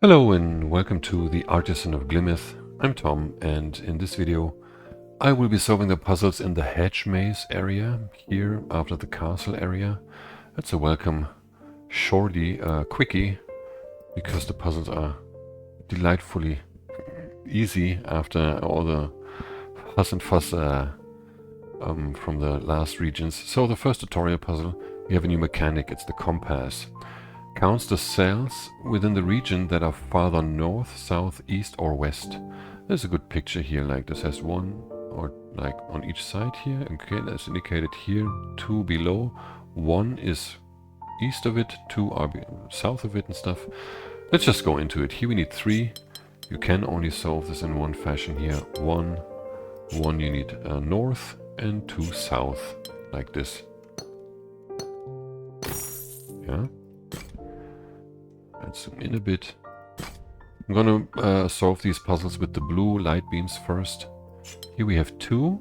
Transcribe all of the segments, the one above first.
Hello and welcome to the Artisan of Glimmith. I'm Tom, and in this video I will be solving the puzzles in the Hedge Maze area here after the castle area. That's a welcome shorty quickie because the puzzles are delightfully easy after all the fuss and fuss from the last regions. So the first tutorial puzzle, we have a new mechanic. It's the compass. Counts the cells within the region that are farther north, south, east or west. There's a good picture here, like this has one or like on each side here. Okay, that's indicated here, 2 below, 1 is east of it, 2 are south of it and stuff. Let's just go into it. Here we need 3. You can only solve this in one fashion here. 1 you need north and 2 south, like this. Yeah. Let's zoom in a bit. I'm gonna solve these puzzles with the blue light beams first. Here we have 2.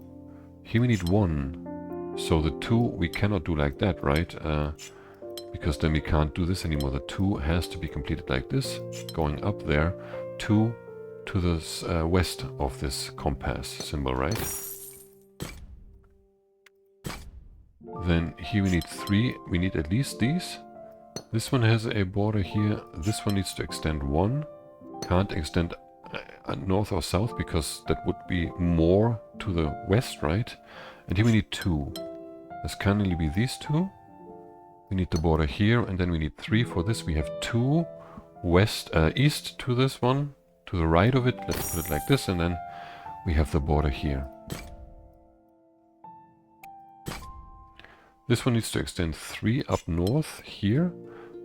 Here we need 1. So the 2 we cannot do like that, right? Because then we can't do this anymore. The 2 has to be completed like this, going up there, 2 to the west of this compass symbol, right? Then here we need 3. We need at least these. This one has a border here. This one needs to extend 1. Can't extend north or south because that would be more to the west, right? And here we need 2. This can only be these 2. We need the border here, and then we need 3 for this. We have 2 west, east to this one, to the right of it. Let's put it like this, and then we have the border here. This one needs to extend 3 up north here.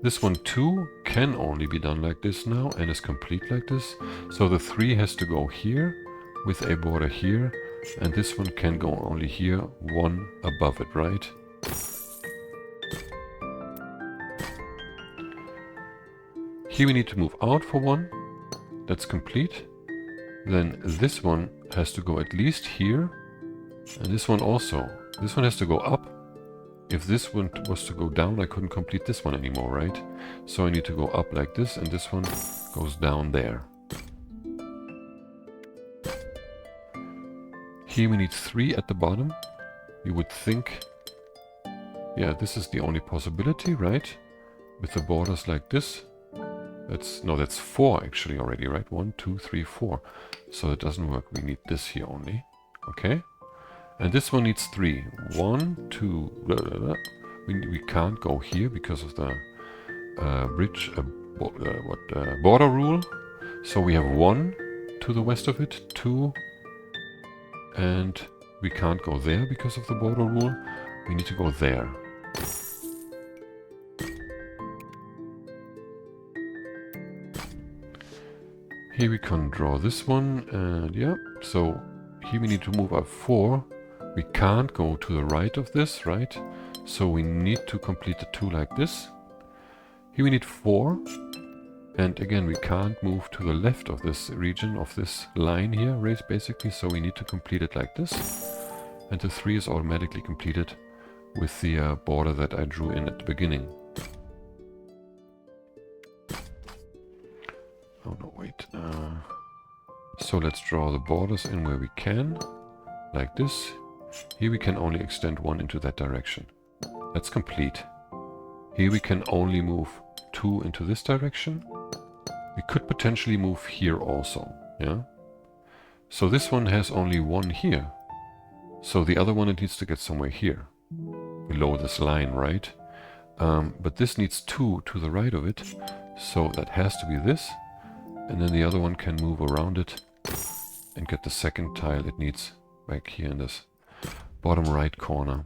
This one 2 can only be done like this now and is complete like this. So the 3 has to go here with a border here, and this one can go only here, 1 above it, right? Here we need to move out for 1. That's complete. Then this one has to go at least here, and this one also. This one has to go up. If this one was to go down, I couldn't complete this one anymore, right? So I need to go up like this, and this one goes down there. Here we need 3 at the bottom. You would think, yeah, this is the only possibility, right? With the borders like this. That's 4 actually already, right? 1, 2, 3, 4. So it doesn't work. We need this here only. Okay? And this one needs 3. 1, 2, blah, blah, blah. We can't go here because of the bridge, border rule. So we have 1 to the west of it, 2, and we can't go there because of the border rule. We need to go there. Here we can draw this one, and yeah, so here we need to move up 4. We can't go to the right of this, right? So we need to complete the 2 like this. Here we need 4. And again, we can't move to the left of this region, of this line here, basically. So we need to complete it like this. And the 3 is automatically completed with the border that I drew in at the beginning. Oh no, wait. So let's draw the borders in where we can, like this. Here we can only extend 1 into that direction. That's complete. Here we can only move 2 into this direction. We could potentially move here also, yeah? So this one has only 1 here. So the other one, it needs to get somewhere here, below this line, right? But this needs 2 to the right of it. So that has to be this. And then the other one can move around it and get the second tile it needs back here in this bottom right corner.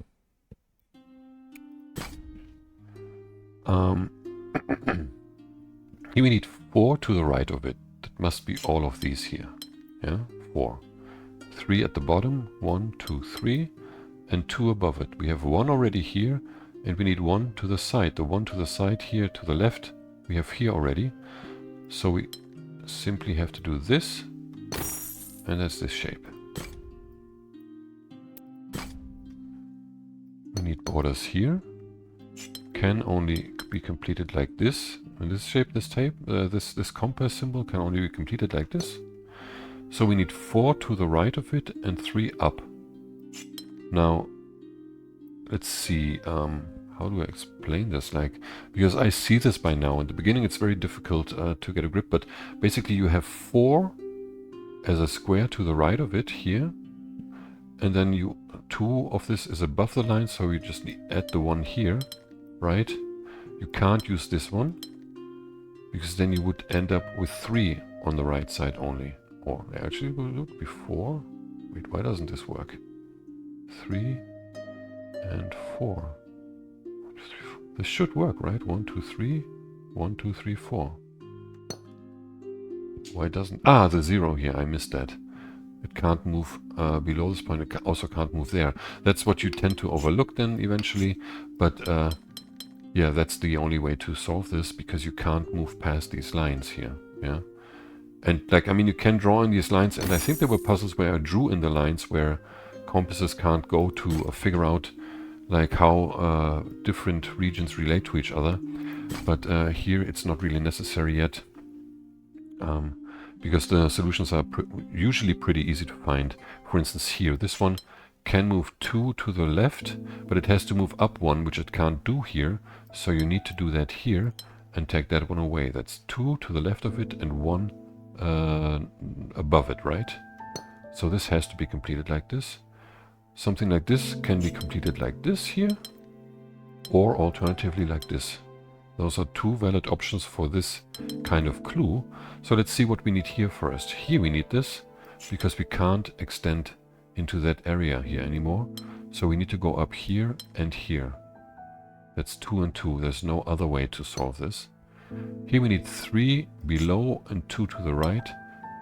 Here we need 4 to the right of it. That must be all of these here. Yeah, 4. 3 at the bottom, 1, 2, 3, and 2 above it. We have 1 already here, and we need 1 to the side. The 1 to the side here to the left, we have here already. So we simply have to do this, and that's this shape. We need borders here. Can only be completed like this. in this shape, this compass symbol can only be completed like this. So we need 4 to the right of it and 3 up. Now, let's see, how do I explain this? Like, because I see this by now. In the beginning, it's very difficult to get a grip, but basically you have 4 as a square to the right of it here, and then 2 of this is above the line, so you just add the 1 here, right? You can't use this one, because then you would end up with 3 on the right side only. Or actually, it would be 4. Wait, why doesn't this work? 3 and 4. This should work, right? 1, 2, 3. 1, 2, 3, 4. Why doesn't... Ah, the 0 here. I missed that. It can't move below this point. It also can't move there. That's what you tend to overlook then eventually. But yeah, that's the only way to solve this, because you can't move past these lines here. Yeah. And like, I mean, you can draw in these lines, and I think there were puzzles where I drew in the lines where compasses can't go to figure out like how different regions relate to each other. But here it's not really necessary yet, because the solutions are usually pretty easy to find. For instance, here, this one can move 2 to the left, but it has to move up 1, which it can't do here. So you need to do that here and take that one away. That's 2 to the left of it and 1 above it, right? So this has to be completed like this. Something like this can be completed like this here, or alternatively like this. Those are 2 valid options for this kind of clue. So let's see what we need here first. Here we need this, because we can't extend into that area here anymore. So we need to go up here and here. That's 2 and 2. There's no other way to solve this. Here we need 3 below and 2 to the right.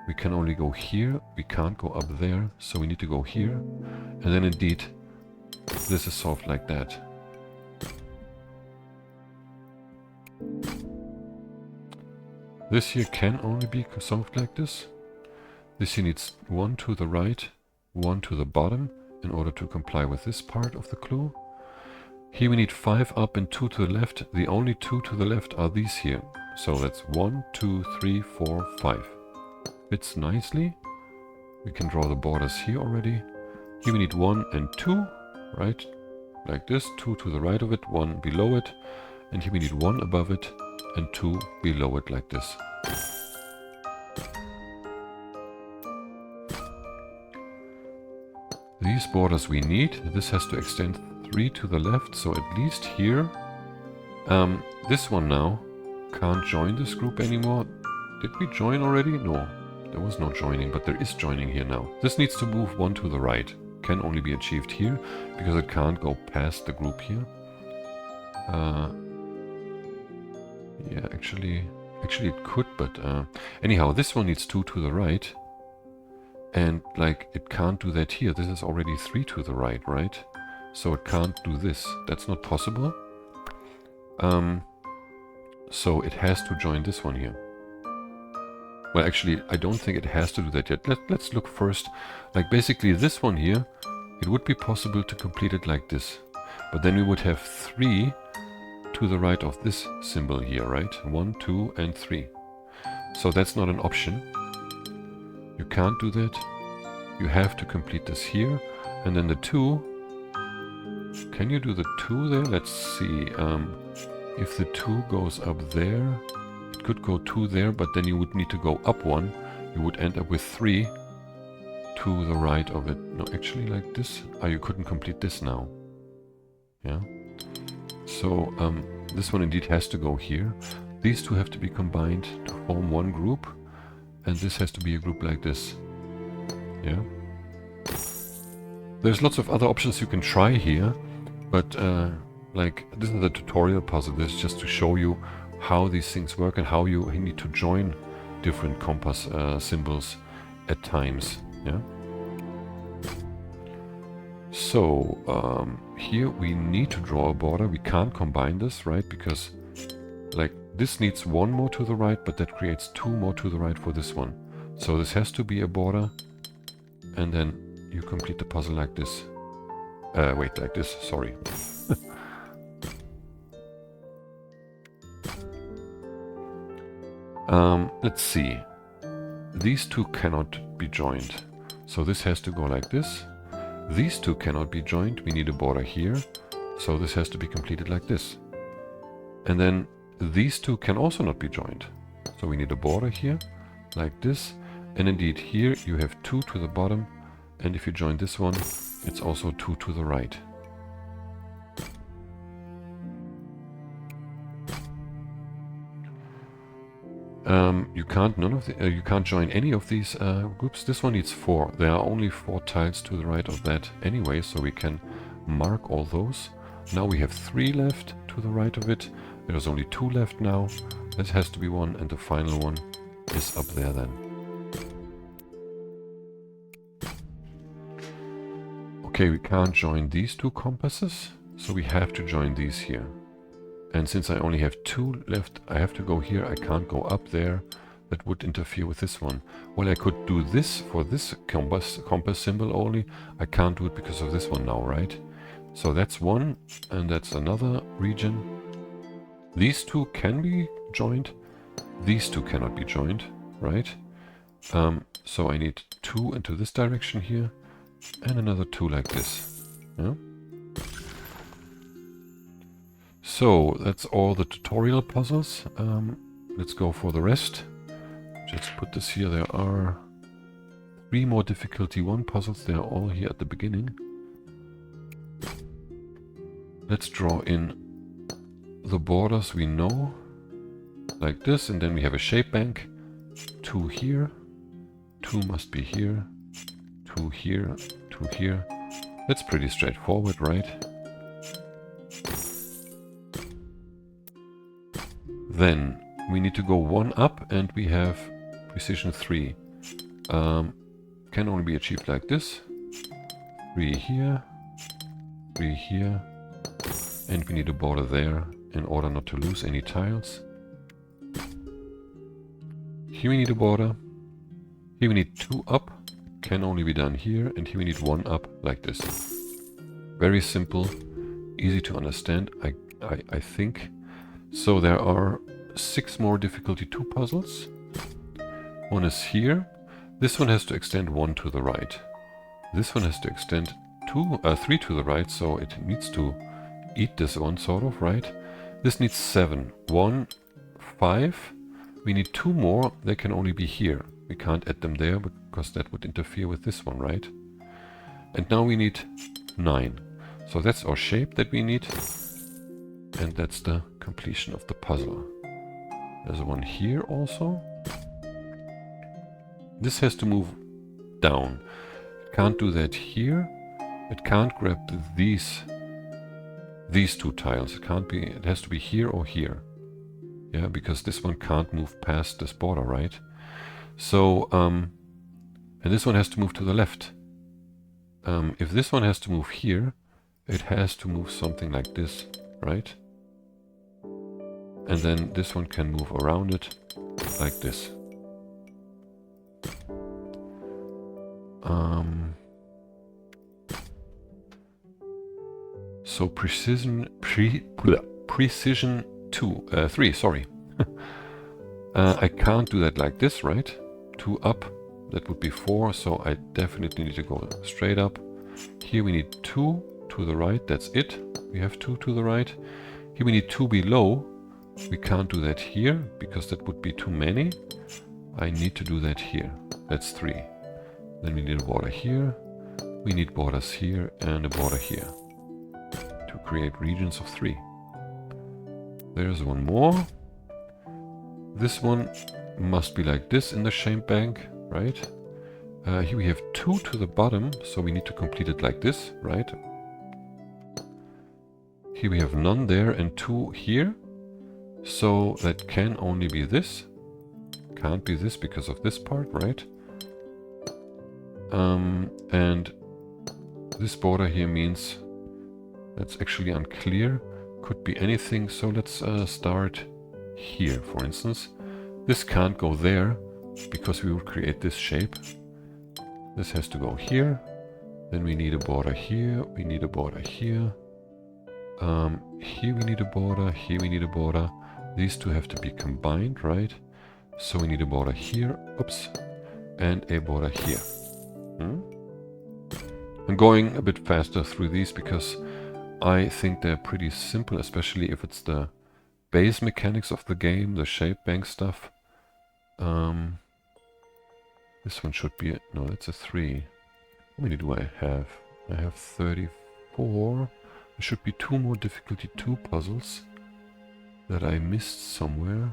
We can only go here. We can't go up there. So we need to go here. And then indeed, this is solved like that. This here can only be solved like this. This here needs 1 to the right, 1 to the bottom in order to comply with this part of the clue. Here we need 5 up and 2 to the left. The only 2 to the left are these here. So that's 1, 2, 3, 4, 5. Fits nicely. We can draw the borders here already. Here we need 1 and 2, right? Like this, 2 to the right of it, 1 below it. And here we need 1 above it and 2 below it like this. These borders we need. This has to extend 3 to the left, so at least here. This one now can't join this group anymore. Did we join already? No, there was no joining, but there is joining here now. This needs to move 1 to the right. Can only be achieved here, because it can't go past the group here. Yeah, actually it could, but anyhow, this one needs 2 to the right. And like, it can't do that here. This is already 3 to the right, right? So it can't do this. That's not possible. So it has to join this one here. Well, actually, I don't think it has to do that yet. Let's look first. Like, basically this one here, it would be possible to complete it like this. But then we would have 3 to the right of this symbol here, right? 1, 2, and 3. So that's not an option. You can't do that. You have to complete this here. And then the 2. Can you do the 2 there? Let's see. If the 2 goes up there, it could go 2 there, but then you would need to go up 1. You would end up with 3 to the right of it. No, actually like this. Ah, you couldn't complete this now. Yeah. So this one indeed has to go here. These 2 have to be combined to form one group. And this has to be a group like this. Yeah. There's lots of other options you can try here. But like, this is a tutorial puzzle. This is just to show you how these things work and how you need to join different compass symbols at times. Yeah. So here we need to draw a border. We can't combine this, right? Because like this needs 1 more to the right, but that creates 2 more to the right for this one. So this has to be a border, and then you complete the puzzle like this. Wait, like this, sorry. Let's see. These two cannot be joined. So this has to go like this. These two cannot be joined. We need a border here. So this has to be completed like this. And then these two can also not be joined. So we need a border here, like this. And indeed here you have 2 to the bottom. And if you join this one, it's also 2 to the right. You can't join any of these groups. This one needs 4. There are only 4 tiles to the right of that anyway, so we can mark all those. Now we have 3 left to the right of it. There's only 2 left now. That has to be 1, and the final one is up there then. Okay, we can't join these 2 compasses, so we have to join these here. And since I only have 2 left, I have to go here. I can't go up there. That would interfere with this one. Well, I could do this for this compass symbol only. I can't do it because of this one now, right? So that's one, and that's another region. These 2 can be joined. These 2 cannot be joined, right? So I need 2 into this direction here, and another 2 like this. Yeah? So that's all the tutorial puzzles. Let's go for the rest. Just put this here. There are 3 more difficulty 1 puzzles. They are all here at the beginning. Let's draw in the borders we know, like this, and then we have a shape bank. 2 here, 2 must be here, 2 here, 2 here. That's pretty straightforward, right? Then we need to go 1 up, and we have precision 3. Can only be achieved like this. 3 here, 3 here, and we need a border there in order not to lose any tiles. Here we need a border. Here we need 2 up, can only be done here, and here we need 1 up like this. Very simple, easy to understand, I think. So there are 6 more difficulty 2 puzzles. One is here. This one has to extend 1 to the right. This one has to extend 3 to the right, so it needs to eat this one, sort of, right? This needs 7. 1, 5. We need 2 more. They can only be here. We can't add them there because that would interfere with this one, right? And now we need 9. So that's our shape that we need. And that's the completion of the puzzle. There's one here also. This has to move down. It can't do that here. It can't grab these 2 tiles. It can't be. It has to be here or here. Yeah, because this one can't move past this border, right? So, and this one has to move to the left. If this one has to move here, it has to move something like this, right? And then this one can move around it like this. So precision 3, sorry. I can't do that like this, right? 2 up, that would be 4, so I definitely need to go straight up. Here we need 2 to the right, that's it. We have 2 to the right. Here we need 2 below. We can't do that here, because that would be too many. I need to do that here. That's 3. Then we need a border here. We need borders here and a border here to create regions of 3. There's one more. This one must be like this in the shape bank, right? Here we have 2 to the bottom, so we need to complete it like this, right? Here we have none there and 2 here. So that can only be this. Can't be this because of this part, right? And this border here means that's actually unclear. Could be anything. So let's start here, for instance. This can't go there because we will create this shape. This has to go here. Then we need a border here. We need a border here. Here we need a border. Here we need a border. These 2 have to be combined, right? So we need a border here, oops, and a border here. I'm going a bit faster through these because I think they're pretty simple, especially if it's the base mechanics of the game, the shape bank stuff. This one should be, no, that's a 3. How many do I have? I have 34. There should be 2 more difficulty 2 puzzles that I missed somewhere.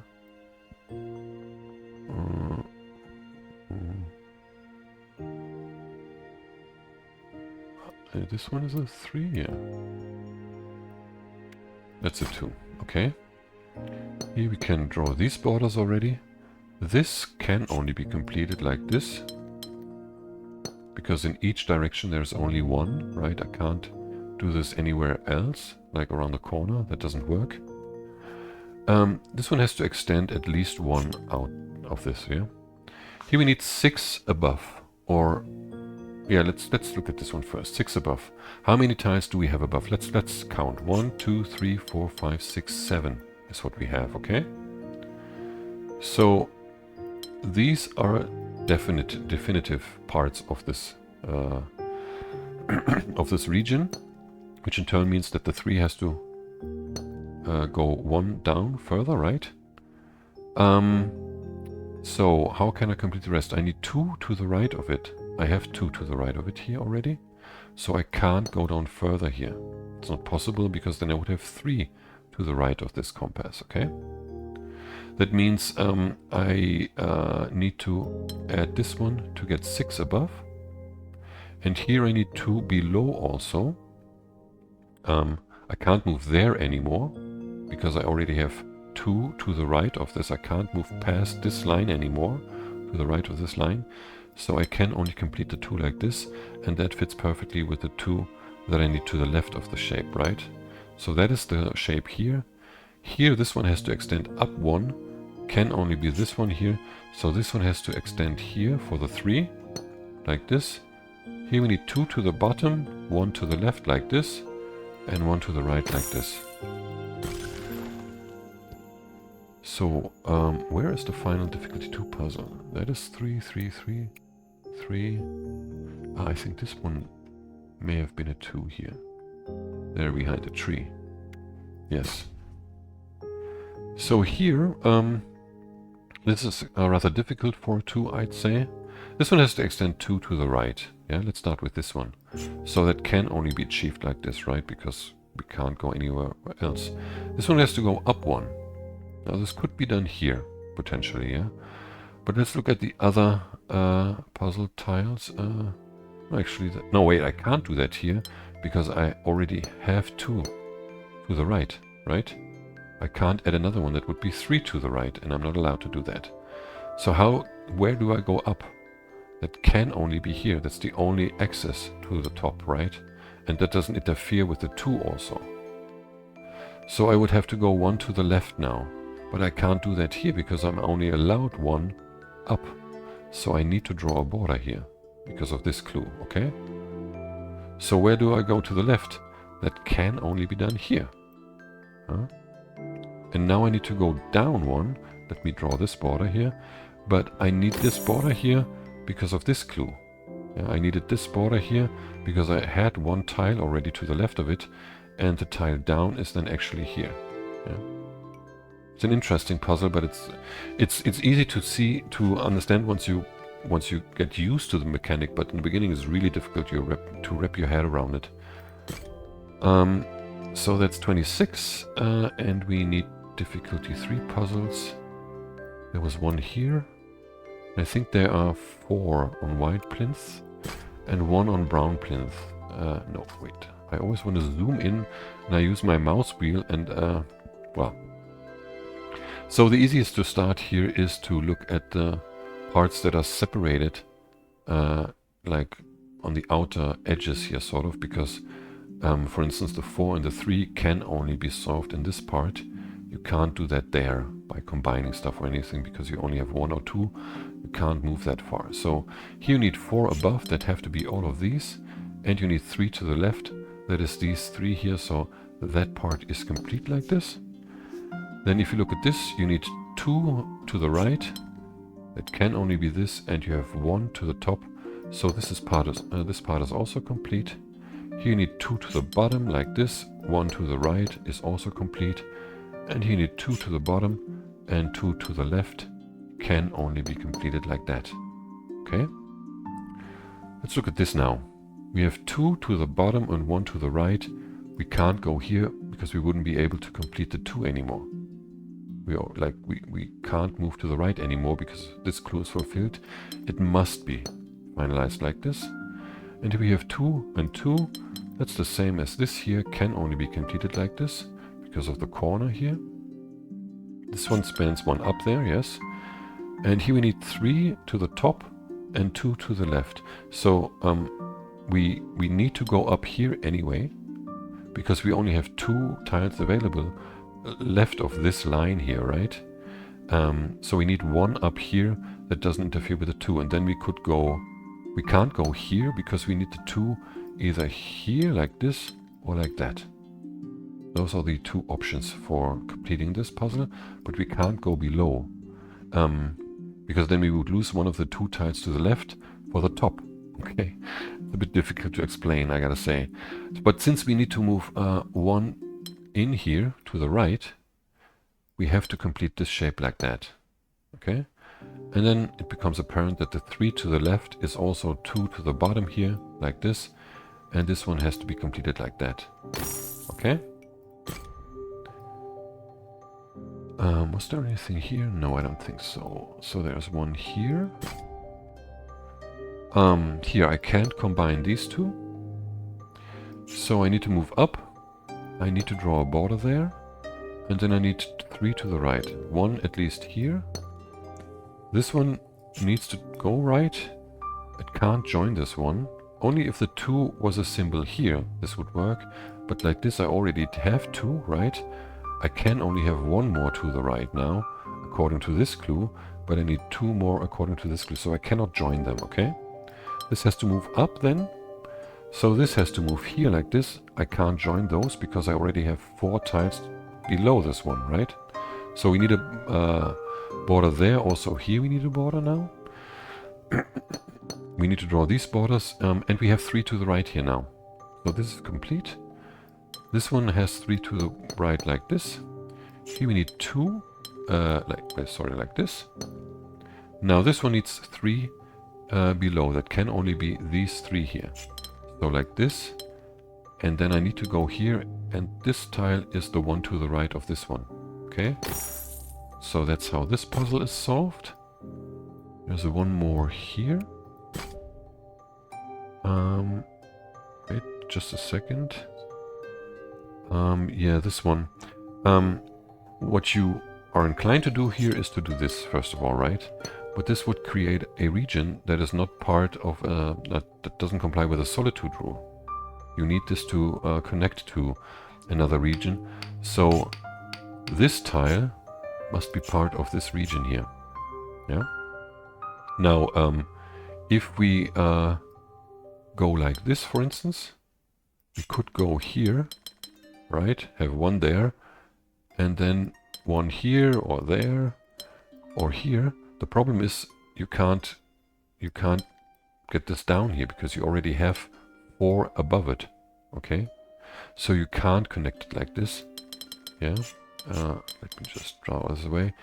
This one is a 3, yeah. That's a 2, okay. Here we can draw these borders already. This can only be completed like this, because in each direction there's only one, right? I can't do this anywhere else, like around the corner. That doesn't work. This one has to extend at least 1 out of this, yeah? Here we need 6 above, or... yeah, let's look at this one first. 6 above. How many tiles do we have above? Let's count. 1, 2, 3, 4, 5, 6, 7 is what we have, okay? So these are definitive parts of this of this region, which in turn means that the 3 has to go 1 down further, right? So how can I complete the rest? I need 2 to the right of it. I have 2 to the right of it here already, so I can't go down further here. It's not possible because then I would have 3 to the right of this compass, okay? That means I need to add this one to get 6 above, and here I need 2 below also. I can't move there anymore because I already have 2 to the right of this. I can't move past this line anymore to the right of this line. So I can only complete the 2 like this, and that fits perfectly with the 2 that I need to the left of the shape, right? So that is the shape here. Here this one has to extend up 1, can only be this one here. So this one has to extend here for the 3, like this. Here we need 2 to the bottom, 1 to the left like this, and 1 to the right like this. So where is the final difficulty 2 puzzle? That is 3, 3, 3. 3. I think this one may have been a 2 here. There behind the tree. Yes. So here, this is rather difficult for a 2, I'd say. This one has to extend 2 to the right. Yeah, let's start with this one. So that can only be achieved like this, right? Because we can't go anywhere else. This one has to go up 1. Now this could be done here, potentially, yeah? But let's look at the other puzzle tiles. Actually, no, wait, I can't do that here because I already have 2 to the right, right? I can't add another one. That would be 3 to the right, and I'm not allowed to do that. So where do I go up? That can only be here. That's the only access to the top, right? And that doesn't interfere with the 2 also. So I would have to go 1 to the left now. But I can't do that here because I'm only allowed 1 up. So I need to draw a border here because of this clue, okay? So where do I go to the left? That can only be done here. Huh? And now I need to go down 1. Let me draw this border here. But I need this border here because of this clue. Yeah, I needed this border here because I had 1 tile already to the left of it, and the tile down is then actually here. Yeah. It's an interesting puzzle, but it's easy to see, to understand once you get used to the mechanic. But in the beginning, it's really difficult to wrap your head around it. So that's 26, and we need difficulty 3 puzzles. There was 1 here. I think there are 4 on white plinth and 1 on brown plinth. No, wait. I always want to zoom in, and I use my mouse wheel, and well. So the easiest to start here is to look at the parts that are separated, like on the outer edges here, sort of, because, for instance, the 4 and the 3 can only be solved in this part. You can't do that there by combining stuff or anything, because you only have 1 or 2. You can't move that far. So here you need 4 above, that have to be all of these, and you need 3 to the left, that is these 3 here, so that part is complete like this. Then if you look at this, you need 2 to the right, It can only be this, and you have 1 to the top. So this part is also complete. Here you need 2 to the bottom like this. 1 to the right is also complete. And here you need 2 to the bottom and 2 to the left. Can only be completed like that. Okay? Let's look at this now. We have 2 to the bottom and 1 to the right. We can't go here because we wouldn't be able to complete the 2 anymore. We can't move to the right anymore because this clue is fulfilled. It must be finalized like this. And here we have 2 and 2. That's the same as this here. Can only be completed like this because of the corner here. This one spans 1 up there, yes. And here we need 3 to the top and 2 to the left. So we need to go up here anyway, because we only have 2 tiles available left of this line here, right? So we need 1 up here that doesn't interfere with the 2, and then we can't go here because we need the 2 either here like this or like that. Those are the 2 options for completing this puzzle, but we can't go below, because then we would lose one of the 2 tiles to the left for the top. Okay, it's a bit difficult to explain, I gotta say. But since we need to move 1 in here to the right, we have to complete this shape like that. Okay, and then it becomes apparent that the 3 to the left is also 2 to the bottom here, like this, and this one has to be completed like that. Okay. Was there anything here? No, I don't think so. So there's 1 here. Here I can't combine these 2. So I need to move up. I need to draw a border there. And then I need 3 to the right. 1 at least here. This one needs to go right. It can't join this one. Only if the 2 was a symbol here, this would work. But like this I already have 2, right? I can only have 1 more to the right now, according to this clue, but I need 2 more according to this clue, so I cannot join them, okay? This has to move up then, so this has to move here like this. I can't join those because I already have 4 tiles below this one, right? So we need a border there, also here we need a border now. We need to draw these borders, and we have 3 to the right here now. So this is complete. This one has 3 to the right like this. Here we need 2, like this. Now this one needs 3 below. That can only be these 3 here. So like this. And then I need to go here, and this tile is the one to the right of this one. Okay? So that's how this puzzle is solved. There's one more here. Wait just a second. Yeah, this one. What you are inclined to do here is to do this first of all, right? But this would create a region that is not part of, that doesn't comply with the solitude rule. You need this to connect to another region. So this tile must be part of this region here. Yeah. Now, if we go like this, for instance, we could go here. Right, have 1 there, and then 1 here or there or here. The problem is you can't get this down here because you already have 4 above it. Okay, so you can't connect it like this. Yeah, let me just draw this away.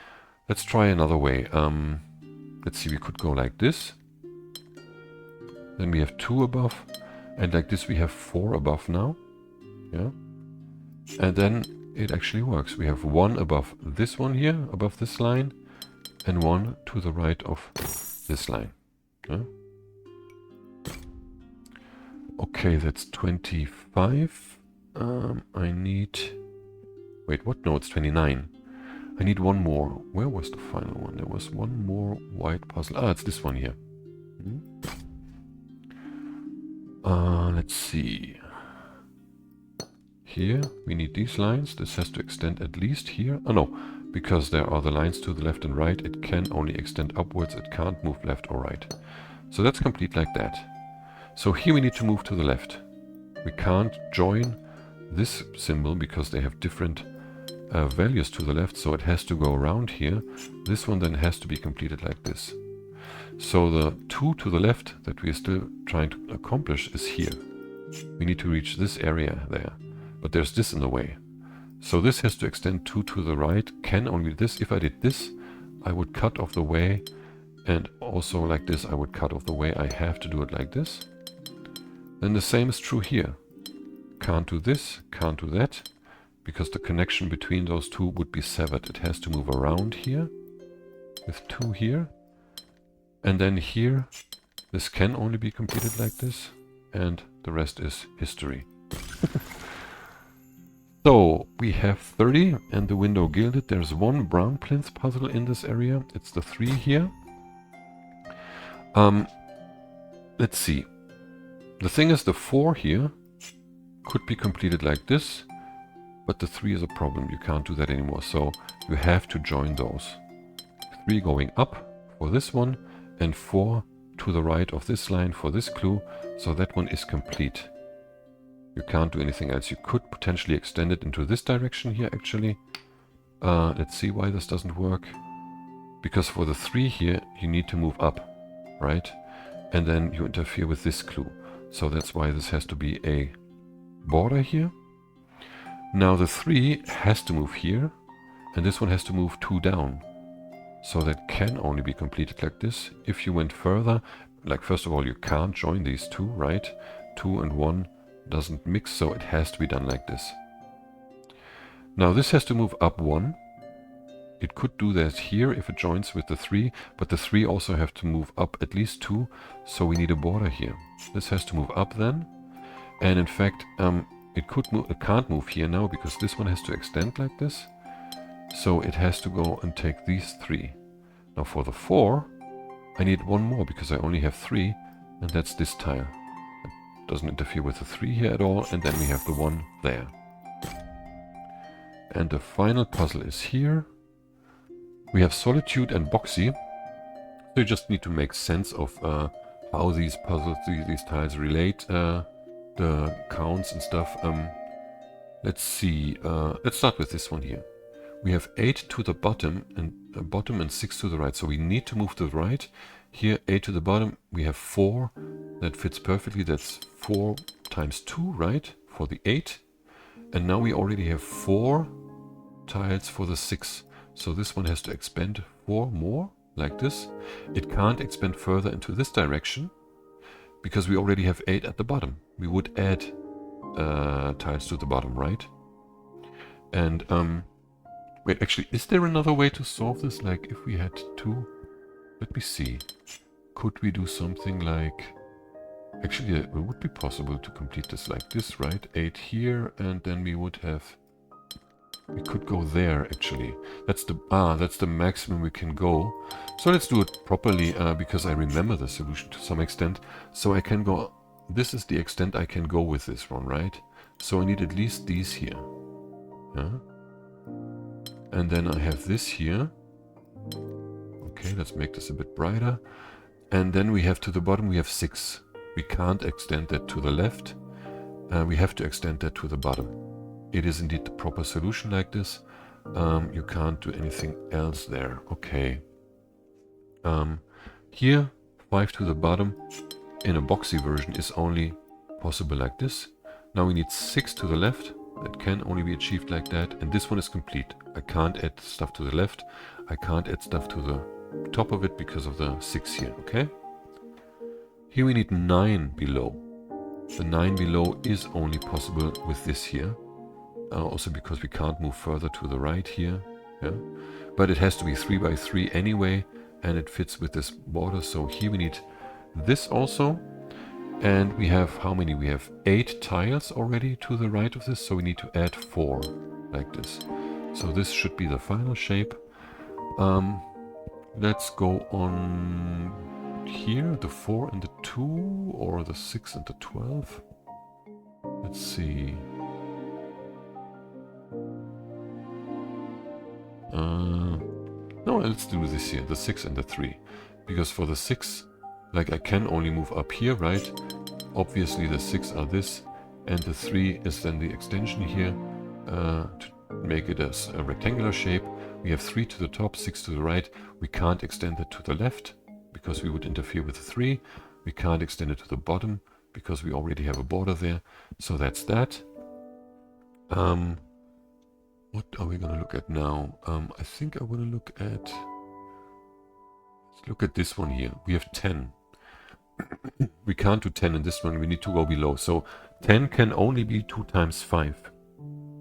Let's try another way. Let's see, we could go like this. Then we have 2 above, and like this we have 4 above now. Yeah. And then it actually works. We have 1 above this one here, above this line, and 1 to the right of this line. Yeah? Okay, that's 25. I need... Wait, what? No, it's 29. I need 1 more. Where was the final one? There was 1 more white puzzle. Ah, it's this one here. Let's see. Here we need these lines. This has to extend at least here. Oh no, because there are the lines to the left and right, it can only extend upwards. It can't move left or right. So that's complete like that. So here we need to move to the left. We can't join this symbol because they have different values to the left, so it has to go around here. This one then has to be completed like this. So the 2 to the left that we are still trying to accomplish is here. We need to reach this area there, but there's this in the way. So this has to extend 2 to the right, can only this. If I did this, I would cut off the way, and also like this, I would cut off the way. I have to do it like this. Then the same is true here. Can't do this, can't do that, because the connection between those two would be severed. It has to move around here, with 2 here. And then here, this can only be completed like this, and the rest is history. So, we have 30, and the window gilded. There's one brown plinth puzzle in this area. It's the 3 here. Let's see. The thing is, the 4 here could be completed like this, but the 3 is a problem. You can't do that anymore, so you have to join those. 3 going up for this one, and 4 to the right of this line for this clue, so that one is complete. You can't do anything else. You could potentially extend it into this direction here, actually. Let's see why this doesn't work. Because for the 3 here, you need to move up, right? And then you interfere with this clue. So that's why this has to be a border here. Now the 3 has to move here, and this one has to move 2 down. So that can only be completed like this. If you went further, like first of all, you can't join these 2, right? 2 and 1 doesn't mix, so it has to be done like this. Now this has to move up 1. It could do that here if it joins with the 3, but the 3 also have to move up at least 2, so we need a border here. This has to move up then, and in fact it can't move here now because this one has to extend like this, so it has to go and take these 3. Now for the 4 I need 1 more because I only have 3, and that's this tile. It doesn't interfere with the 3 here at all, and then we have the 1 there. And the final puzzle is here. We have Solitude and Boxy. So you just need to make sense of how these puzzles, these tiles relate, the counts and stuff. Let's see. Let's start with this one here. We have 8 to the bottom and 6 to the right. So we need to move to the right. Here, 8 to the bottom. We have 4. That fits perfectly. That's 4 times 2, right? For the 8. And now we already have 4 tiles for the 6. So this one has to expand 4 more, like this. It can't expand further into this direction, because we already have 8 at the bottom. We would add tiles to the bottom, right? And, wait, actually, is there another way to solve this? Like, if we had 2, let me see. Could we do something like... Actually, it would be possible to complete this like this, right? 8 here, and then we would have... We could go there, actually. That's the maximum we can go. So let's do it properly, because I remember the solution to some extent. So I can go... This is the extent I can go with this one, right? So I need at least these here. Yeah? And then I have this here. Okay, let's make this a bit brighter. And then we have to the bottom, we have 6. We can't extend that to the left. We have to extend that to the bottom. It is indeed the proper solution like this. You can't do anything else there. Okay. Here, 5 to the bottom in a boxy version is only possible like this. Now we need 6 to the left. That can only be achieved like that. And this one is complete. I can't add stuff to the left. I can't add stuff to the top of it because of the 6 here. Okay. Here we need 9 below. The 9 below is only possible with this here. Also because we can't move further to the right here. Yeah? But it has to be 3 by 3 anyway, and it fits with this border. So here we need this also. And we have, how many? We have 8 tiles already to the right of this, so we need to add 4 like this. So this should be the final shape. Let's go on here, the 4 and the 2, or the 6 and the 12. Let's see. No, let's do this here, the 6 and the 3. Because for the 6, like I can only move up here, right? Obviously the 6 are this, and the 3 is then the extension here to make it as a rectangular shape. We have 3 to the top, 6 to the right. We can't extend it to the left because we would interfere with the 3. We can't extend it to the bottom because we already have a border there. So that's that. What are we going to look at now? I think I want to look at... Let's look at this one here. We have 10. We can't do 10 in this one. We need to go below. So 10 can only be 2 times 5.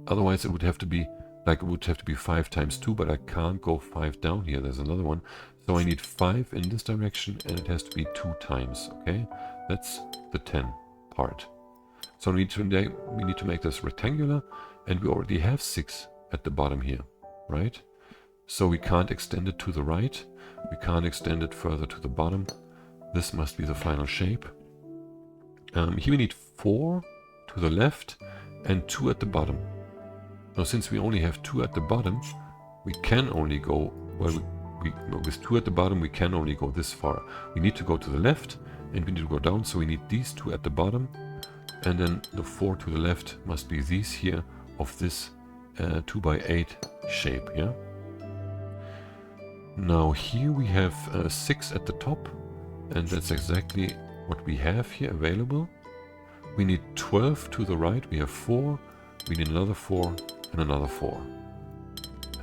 Otherwise it would have to be, like it would have to be 5 times 2, but I can't go 5 down here. There's another one. So I need 5 in this direction, and it has to be 2 times. Okay, that's the 10 part. So we need to make this rectangular, and we already have 6 at the bottom here, right? So we can't extend it to the right. We can't extend it further to the bottom. This must be the final shape. Here we need 4 to the left and 2 at the bottom. Now, since we only have 2 at the bottom, we can only go, well, with 2 at the bottom, we can only go this far. We need to go to the left, and we need to go down, so we need these 2 at the bottom, and then the 4 to the left must be these here of this 2 by 8 shape, yeah? Now, here we have 6 at the top, and that's exactly what we have here available. We need 12 to the right, we have 4, we need another 4, and another 4.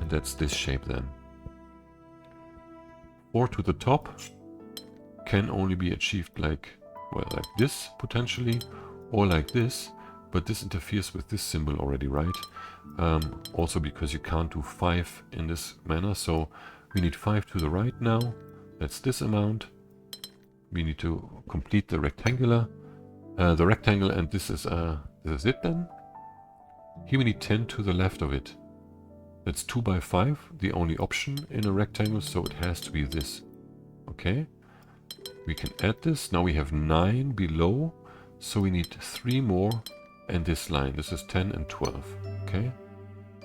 And that's this shape then. 4 to the top can only be achieved like, well, like this potentially, or like this, but this interferes with this symbol already, right? Also because you can't do 5 in this manner, so we need 5 to the right now. That's this amount. We need to complete the rectangle, and this is it then. Here we need 10 to the left of it. That's 2 by 5, the only option in a rectangle, so it has to be this. Okay, we can add this. Now we have 9 below, so we need 3 more, and this line. This is 10 and 12. Okay,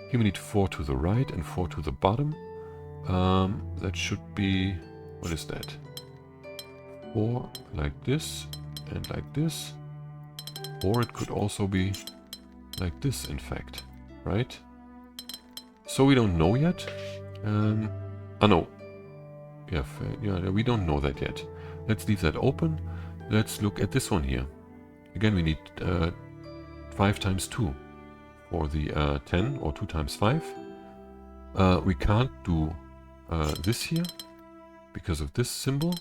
here we need 4 to the right and 4 to the bottom. That should be, what is that? 4 like this and like this, or it could also be like this, in fact, right? So we don't know yet. No. Yeah, we don't know that yet. Let's leave that open. Let's look at this one here. Again, we need 5 times 2 for the 10, or 2 times 5. We can't do this here because of this symbol.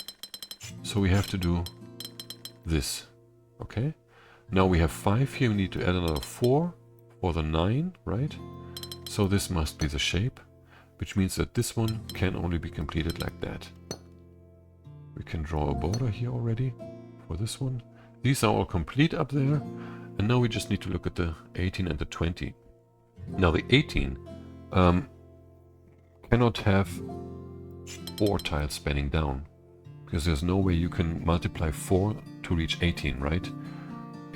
So we have to do this. Okay. Now we have 5 here. We need to add another 4 for the 9, right? So this must be the shape, which means that this one can only be completed like that. We can draw a border here already for this one. These are all complete up there. And now we just need to look at the 18 and the 20. Now the 18 cannot have 4 tiles spanning down, because there's no way you can multiply 4 to reach 18, right?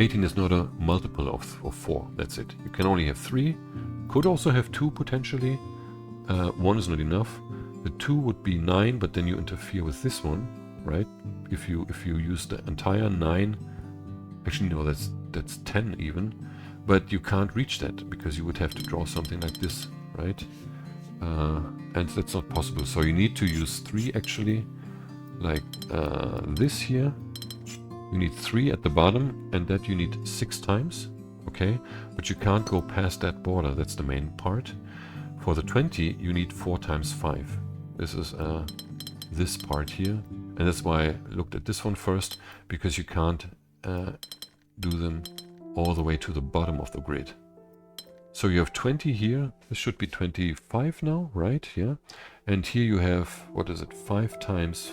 18 is not a multiple of 4, that's it. You can only have 3. Could also have 2 potentially. 1 is not enough. The 2 would be 9, but then you interfere with this one, right? If you use the entire 9, actually no, that's 10 even, but you can't reach that because you would have to draw something like this, right? And that's not possible. So you need to use 3 actually, like this here. You need 3 at the bottom, and that you need 6 times. Okay, but you can't go past that border. That's the main part. For the 20, you need 4 times 5. This is this part here, and that's why I looked at this one first, because you can't do them all the way to the bottom of the grid. So you have 20 here. This should be 25 now, right? Yeah. And here you have, what is it? 5 times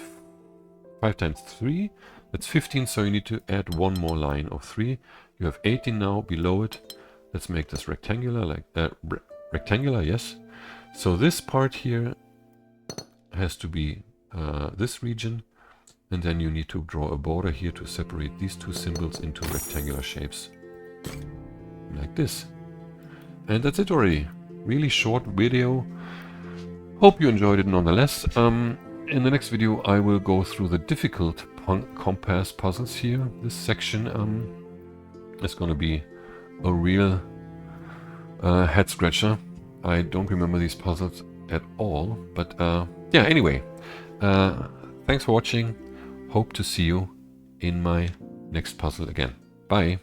3. That's 15, so you need to add 1 more line of 3. You have 18 now below it. Let's make this rectangular, like that. Rectangular, yes. So this part here has to be this region, and then you need to draw a border here to separate these 2 symbols into rectangular shapes, like this. And that's it already. Really short video. Hope you enjoyed it nonetheless. In the next video I will go through the difficult compass puzzles here. This section is going to be a real head scratcher. I don't remember these puzzles at all, but yeah, anyway, thanks for watching. hope to see you in my next puzzle again. Bye!